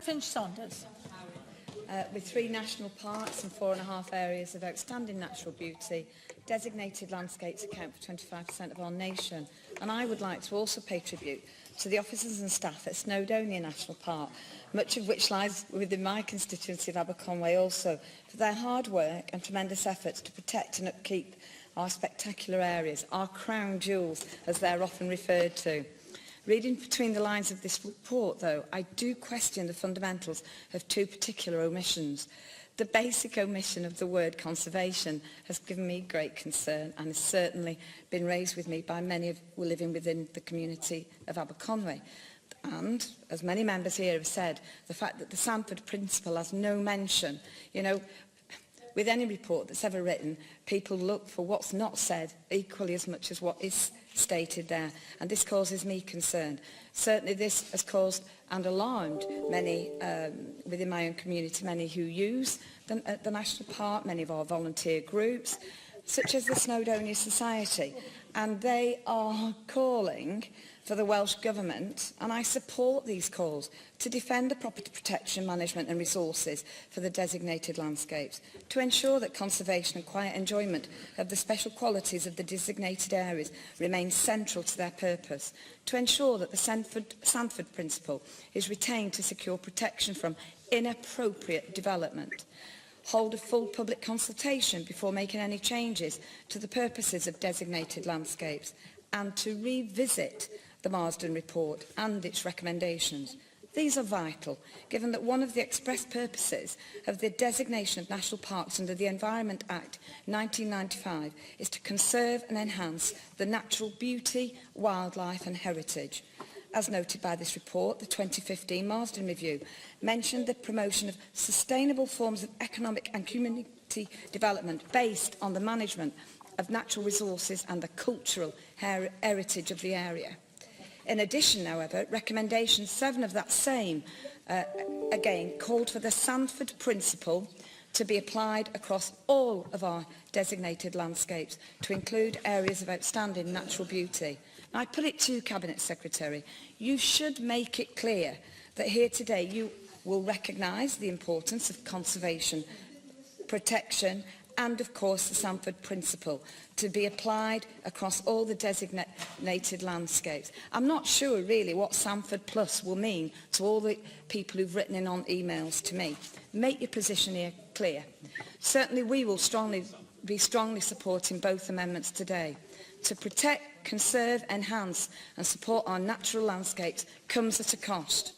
Finch-Saunders. With 3 national parks and 4.5 areas of outstanding natural beauty, designated landscapes account for 25% of our nation. And I would like to also pay tribute to the officers and staff at Snowdonia National Park, much of which lies within my constituency of Aberconway also, for their hard work and tremendous efforts to protect and upkeep our spectacular areas, our crown jewels, as they're often referred to. Reading between the lines of this report, though, I do question the fundamentals of 2 particular omissions. The basic omission of the word conservation has given me great concern and has certainly been raised with me by many living within the community of Aberconway. And, as many members here have said, the fact that the Sanford principle has no mention, with any report that's ever written, people look for what's not said equally as much as what is stated there, and this causes me concern. Certainly this has caused and alarmed many within my own community, many who use the National Park, many of our volunteer groups, such as the Snowdonia Society, and they are calling for the Welsh Government, and I support these calls, to defend the property protection, management and resources for the designated landscapes, to ensure that conservation and quiet enjoyment of the special qualities of the designated areas remain central to their purpose, to ensure that the Sanford principle is retained to secure protection from inappropriate development, hold a full public consultation before making any changes to the purposes of designated landscapes, and to revisit the Marsden report and its recommendations. These are vital, given that one of the express purposes of the designation of national parks under the Environment Act 1995 is to conserve and enhance the natural beauty, wildlife and heritage. As noted by this report, the 2015 Marsden Review mentioned the promotion of sustainable forms of economic and community development based on the management of natural resources and the cultural heritage of the area. In addition, however, recommendation 7 of that same, again, called for the Sanford principle to be applied across all of our designated landscapes to include areas of outstanding natural beauty. Now, I put it to you, Cabinet Secretary, you should make it clear that here today you will recognise the importance of conservation, protection and, of course, the Sanford principle to be applied across all the designated landscapes. I'm not sure, really, what Sanford Plus will mean to all the people who've written in on emails to me. Make your position here clear. Certainly, we will be strongly supporting both amendments today. To protect, conserve, enhance and support our natural landscapes comes at a cost.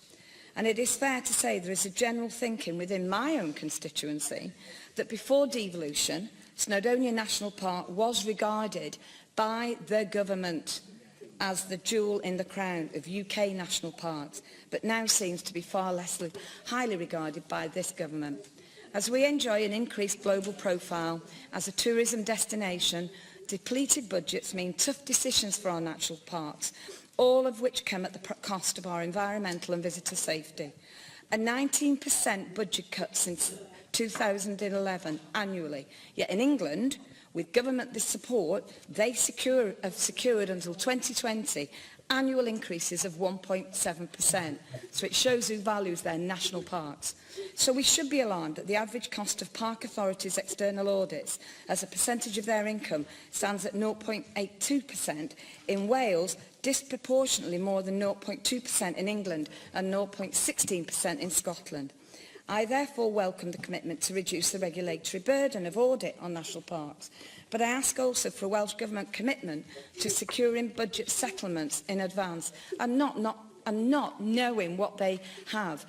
And it is fair to say there is a general thinking within my own constituency that before devolution, Snowdonia National Park was regarded by the government as the jewel in the crown of UK national parks, but now seems to be far less highly regarded by this government. As we enjoy an increased global profile as a tourism destination, depleted budgets mean tough decisions for our natural parks, all of which come at the cost of our environmental and visitor safety. A 19% budget cut since 2011 annually. Yet in England, with government support, they have secured until 2020 annual increases of 1.7%. So it shows who values their national parks. So we should be alarmed that the average cost of park authorities' external audits as a percentage of their income stands at 0.82%. In Wales, disproportionately more than 0.2% in England and 0.16% in Scotland. I therefore welcome the commitment to reduce the regulatory burden of audit on national parks, but I ask also for a Welsh Government commitment to securing budget settlements in advance and not knowing what they have,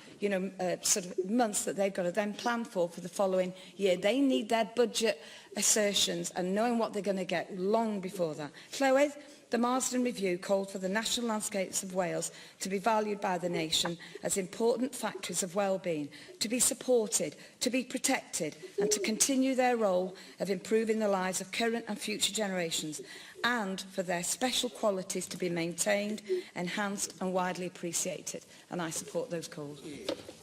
sort of months that they've got to then plan for the following year. They need their budget assertions and knowing what they're going to get long before that. Llywydd, the Marsden Review called for the national landscapes of Wales to be valued by the nation as important factors of well-being, to be supported, to be protected and to continue their role of improving the lives of current and future generations, and for their special qualities to be maintained, enhanced and widely appreciated. And I support those calls.